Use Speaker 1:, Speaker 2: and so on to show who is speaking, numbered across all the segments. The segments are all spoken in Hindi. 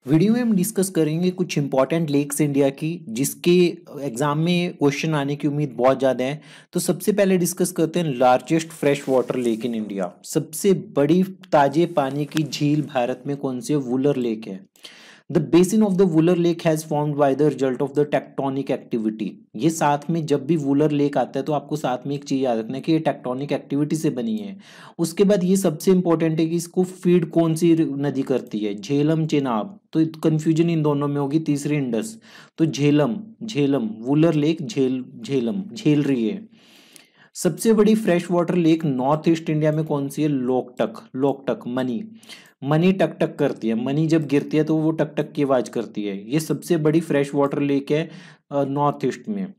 Speaker 1: वीडियो में हम डिस्कस करेंगे कुछ इंपॉर्टेंट लेक्स इंडिया की जिसके एग्जाम में क्वेश्चन आने की उम्मीद बहुत ज़्यादा है। तो सबसे पहले डिस्कस करते हैं largest fresh water lake in India. सबसे बड़ी ताजे पानी की झील भारत में कौन सी है? वुलर लेक है। The basin of the Wular lake has formed by the result of the tectonic activity. ये साथ में जब भी वुलर लेक आता है तो आपको साथ में एक चीज याद रखना है कि ये टेक्टोनिक एक्टिविटी से बनी है। उसके बाद ये सबसे इंपॉर्टेंट है कि इसको फीड कौन सी नदी करती है? झेलम चेनाब। तो कंफ्यूजन इन दोनों में होगी। तीसरी इंडस। तो झेलम झेलम वुलर लेक झेलम झेल रही है। सबसे बड़ी fresh water lake north east India में कौन सी है? लोकटक। लोकटक मनी। मनी टक टक करती है। मनी जब गिरती है तो वो टक टक की आवाज करती है। ये सबसे बड़ी फ्रेश वाटर लेक है नॉर्थ ईस्ट में।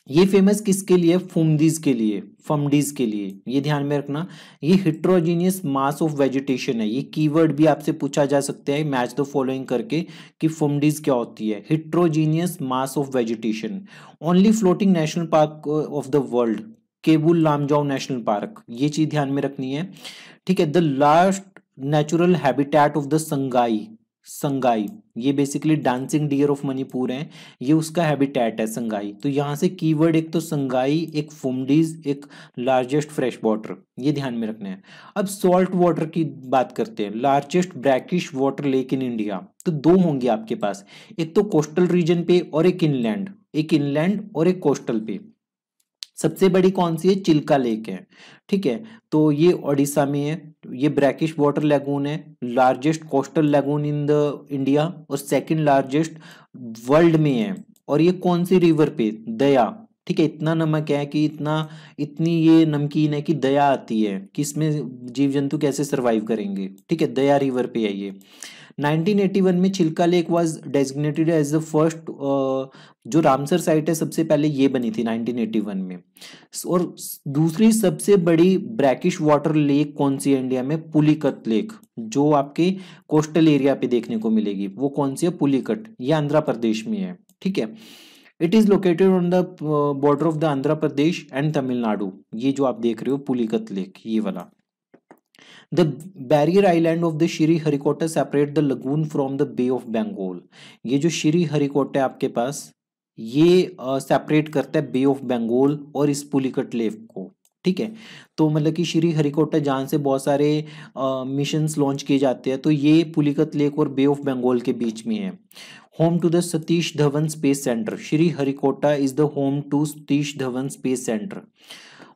Speaker 1: ये फेमस किसके लिए? फुमडीज के लिए। फमडीज के लिए ये ध्यान में रखना। ये हिट्रोजीनियस मास ऑफ वेजिटेशन है। ये कीवर्ड भी आपसे पूछा जा सकता है मैच द फॉलोइंग करके कि फुमडीज क्या होती है। Heterogeneous mass of vegetation. Only floating national park of the world Keibul Lamjao national park. ये चीज ध्यान में रखनी है। ठीक है। The last natural habitat of the Sangai. Sangai ये basically dancing deer of Manipur है। ये उसका हैबिटेट है संगाई। तो यहां से कीवर्ड एक तो संगाई, एक फुमडीज, एक लार्जेस्ट फ्रेश वाटर, ये ध्यान में रखना है। अब सॉल्ट वाटर की बात करते हैं। Largest brackish water lake in India. तो दो होंगे आपके पास, एक तो कोस्टल रीजन पे और एक इनलैंड। एक इनलैंड और एक कोस्टल पे। सबसे बड़ी कौन सी है? चिल्का लेक है। ठीक है। तो ये ओडिशा में है। ये ब्रैकिश वाटर लैगून है। Largest coastal lagoon in the India और सेकंड लार्जेस्ट वर्ल्ड में है। और ये कौन सी रिवर पे? दया। ठीक है। इतना नमक है कि इतनी ये नमकीन है कि दया आती है कि इसमें जीव जंतु कैसे सरवाइव करेंगे। ठीक है। दया रिवर पे है ये। 1981 में Chilka lake was designated as the first. जो रामसर साइट है सबसे पहले ये बनी थी 1981 में। और दूसरी सबसे बड़ी ब्रैकिश वाटर लेक कौन सी है इंडिया में? पुलिकत लेक। जो आपके कोस्टल एरिया पे देखने को मिलेगी वो कौन सी है? पुलिकट। ये आंध्र प्रदेश में है। ठीक है। It is located on the border of the Andhra Pradesh and Tamil Nadu. ये जो आप देख रहे हो पुलिकत लेक, ये वाला। The barrier island of the Shri Harikota separate the lagoon from the Bay of Bengal। ये जो श्री हरिकोटा है आपके पास, ये सेपरेट करता है बे ऑफ बंगाल और इस पुलिकट लेक को। ठीक है। तो मतलब कि श्री हरिकोटा जहाँ से बहुत सारे मिशंस लॉन्च किए जाते हैं, तो ये पुलिकत लेक और बे ऑफ बंगाल के बीच में है। Home to the Satish Dhawan space centre. Sriharikota is the home to Satish Dhawan space centre.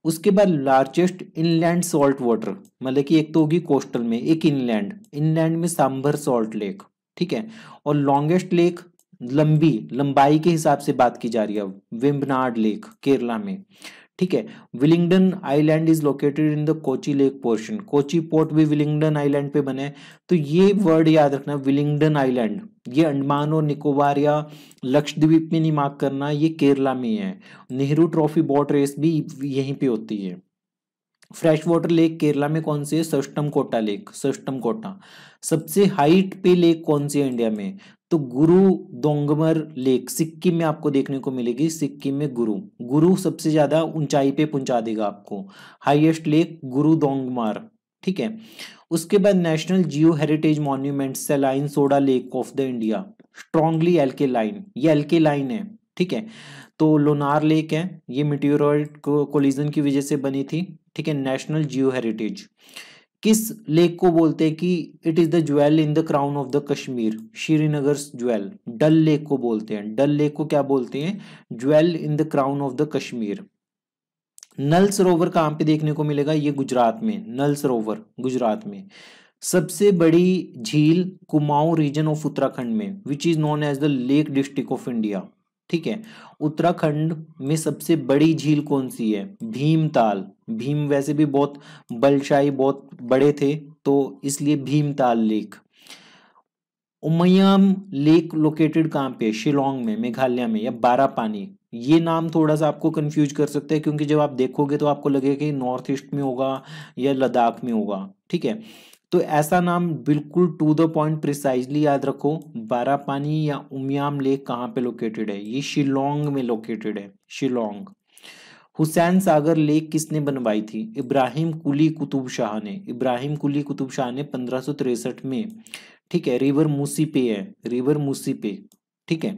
Speaker 1: उसके बाद लार्जेस्ट इनलैंड सॉल्ट वाटर, मतलब कि एक तो होगी कोस्टल में, एक इनलैंड। इनलैंड में सांभर सॉल्ट लेक। ठीक है। और लॉन्गेस्ट लेक, लंबाई के हिसाब से बात की जा रही है, वेम्बनाड लेक केरला में। ठीक है। Willingdon island is located in the Kochi lake portion. Kochi port भी विलिंगडन आइलैंड पे बने। तो ये वर्ड याद रखना, विलिंगडन आइलैंड। ये अंडमान और निकोबार या लक्षद्वीप में नहीं मार्क करना, ये केरला में है। नेहरू ट्रॉफी बोट रेस भी यहीं पे होती है। फ्रेश वाटर लेक केरला में कौन सी है? सष्टम कोटा लेक। सष्टम कोटा। सबसे हाइट पे लेक कौन सी है इंडिया में? तो गुरु दोंगमर लेक सिक्किम में आपको देखने को मिलेगी। सिक्किम में गुरु गुरु सबसे ज्यादा ऊंचाई पे पहुंचा देगा आपको। हाईएस्ट लेक गुरु दोंगमार। ठीक है। उसके बाद national geo heritage monument सेलाइन soda lake of the India. Strongly alkaline, ये एल्केलाइन है। ठीक है। तो लोनार लेक है। ये मिटियोरॉइड कोलिजन की वजह से बनी थी। ठीक है। National geo heritage. किस लेक को बोलते हैं कि it is the jewel in the crown of the Kashmir? Srinagar jewel. Dal lake को बोलते हैं। डल लेक को क्या बोलते हैं? Jewel in the crown of the Kashmir. Nal Sarovar कहाँ पे देखने को मिलेगा? ये गुजरात में। नल सरोवर गुजरात में। सबसे बड़ी झील कुमाऊं रीजन ऑफ उत्तराखंड में, which is known as the lake district of India. ठीक है। उत्तराखंड में सबसे बड़ी झील कौन सी है? भीमताल। भीम वैसे भी बहुत बलशाही, बहुत बड़े थे, तो इसलिए भीमताल लेक। उमयम लेक लोकेटेड कहाँ पे? शिलोंग में, मेघालय में, या बारापानी। ये नाम थोड़ा सा आपको कंफ्यूज कर सकते हैं क्योंकि जब आप देखोगे तो आपको लगेगा कि नॉर्थ ईस्ट में होगा या लद्दाख में होगा। ठीक है। तो ऐसा नाम बिल्कुल टू द पॉइंट प्रिसाइजली याद रखो। बारापानी या उमियाम लेक कहाँ पे लोकेटेड है? ये शिलोंग में लोकेटेड है। शिलोंग। हुसैन सागर लेक किसने बनवाई थी? इब्राहिम कुली कुतुब शाह ने। इब्राहिम कुली कुतुब शाह ने 1563 में। ठीक है, रिवर मूसी पे है, रिवर मूसी पे, ठीक है।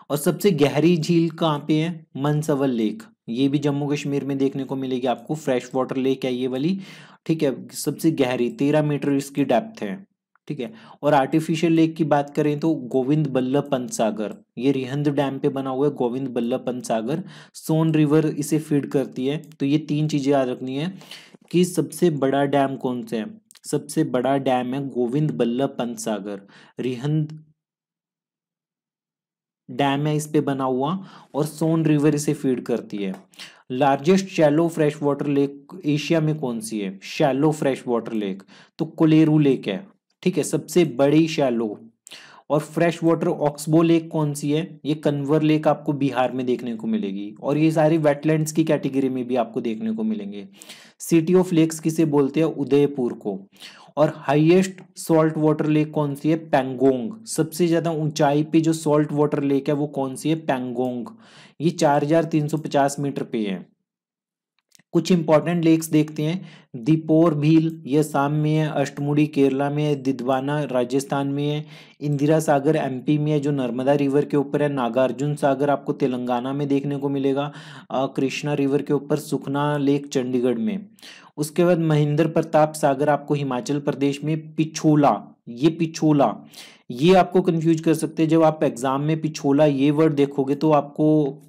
Speaker 1: और सबसे गहरी झील कहाँ पे है? मनसवल लेक, ये भी जम्मू कश्मीर में देखने को मिलेगी आपको, फ्रेश वाटर लेक है ये वाली, ठीक है। सबसे गहरी 13 मीटर इसकी डेप्थ है, ठीक है। और आर्टिफिशियल लेक की बात करें तो गोविंद बल्लभ पंत सागर, ये रिहंद डैम पे बना हुआ है गोविंद बल्लभ पंत सागर, सोन रिवर इसे फीड करती है। तो ये तीन चीजें याद रखनी है कि सबसे बड़ा डैम कौन सा है। सबसे बड़ा डैम है गोविंद बल्लभ पंत सागर, रिहंद डैम है इस पे बना हुआ, और सोन रिवर इसे फीड करती है। Largest shallow fresh water lake Asia में कौन सी है? शैलो फ्रेश वाटर लेक तो कोलेरू लेक है, ठीक है, सबसे बड़ी शैलो। और फ्रेश वाटर ऑक्सबो लेक कौन सी है? ये कन्वर लेक आपको बिहार में देखने को मिलेगी, और ये सारी वेटलैंड्स की कैटेगरी में भी आपको देखने को मिलेंगे। सिटी ऑफ लेक्स किसे बोलते हैं? उदयपुर को। और हाईएस्ट सॉल्ट वाटर लेक कौन सी है? पैंगोंग, सबसे ज्यादा ऊंचाई पे जो सॉल्ट वाटर लेक है वो कौन सी है? पैंगोंग, ये 4350 मीटर पे है। कुछ इंपॉर्टेंट लेक्स देखते हैं। दीपोर भील ये असम में है, अष्टमुडी केरला में है, दिदवाना राजस्थान में है, इंदिरा सागर एमपी में है जो नर्मदा रिवर के ऊपर है, नागार्जुन सागर आपको तेलंगाना में देखने को मिलेगा, कृष्णा रिवर के ऊपर, सुखना लेक चंडीगढ़ में। उसके बाद महेंद्र प्रताप सागर आपको हिमाचल प्रदेश में, पिछोला, ये पिछोला, ये आपको कंफ्यूज कर सकते हैं। जब आप एग्जाम में पिछोला ये वर्ड देखोगे तो आपको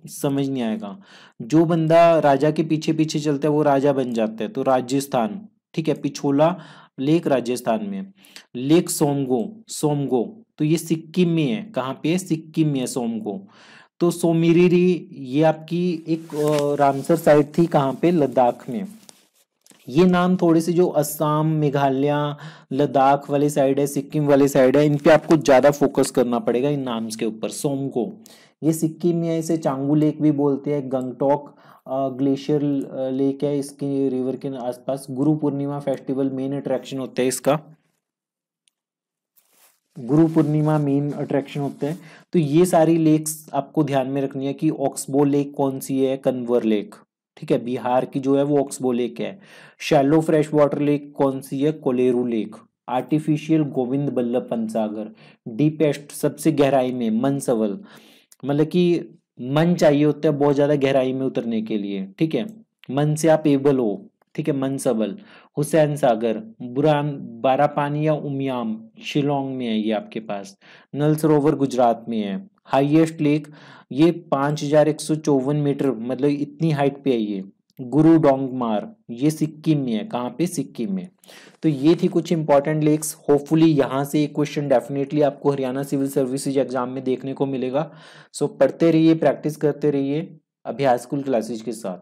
Speaker 1: समझ नहीं आएगा। जो बंदा राजा के पीछे पीछे चलता है वो राजा बन जाता है, तो राजस्थान, ठीक है। पिछोला लेक राजस्थान में। लेक सोमगो, सोमगो तो ये सिक्किम में है, कहाँ पे है? सिक्किम में है सोमगो। तो सोमिरिरी ये आपकी एक रामसर साइट थी, कहाँ पे? लद्दाख में। ये नाम थोड़े से जो असम, मेघालय, लद्दाख वाले साइड है, सिक्किम वाले साइड है, इन पे आपको ज्यादा फोकस करना पड़ेगा इन नाम्स के ऊपर। सोमको ये सिक्किम में है, इसे चांगू लेक भी बोलते हैं। गंगटोक ग्लेशियर लेक है इसके रिवर के आसपास। Guru Purnima festival main attraction होता है इसका, गुरु पूर्णिमा मेन अट्रैक्शन होता है। तो ये सारी लेक्स आपको ध्यान में रखनी है कि ऑक्सबो लेक कौन सी है? कन्वर लेक, ठीक है, बिहार की जो है वो ऑक्सबो लेक है। शैलो फ्रेश वाटर लेक कौन सी है? Kolleru lake. Artificial Govind Ballabh Pant Sagar. Deepest सबसे गहराई में मनसवल, मतलब कि मन चाहिए होता है बहुत ज्यादा गहराई में उतरने के लिए, ठीक है, मन से आप एबल हो, ठीक है, मनसबल। हुसैन सागर, बुरान, बारापानी या उमियाम शिलोंग में है ये आपके पास। नल सरोवर गुजरात में है। हाईएस्ट लेक ये 5154 मीटर, मतलब इतनी हाइट पे है ये। गुरु डोंगमार ये सिक्किम में है, कहाँ पे? सिक्किम में। तो ये थी कुछ इंपॉर्टेंट लेक्स। होपफुली यहाँ से एक क्वेश्चन डेफिनेटली आपको हरियाणा सिविल सर्विसेज एग्जाम में देखने को मिलेगा। सो पढ़ते रहिए, प्रैक्टिस करते रहिए अभ्यास स्कूल क्लासेज के साथ।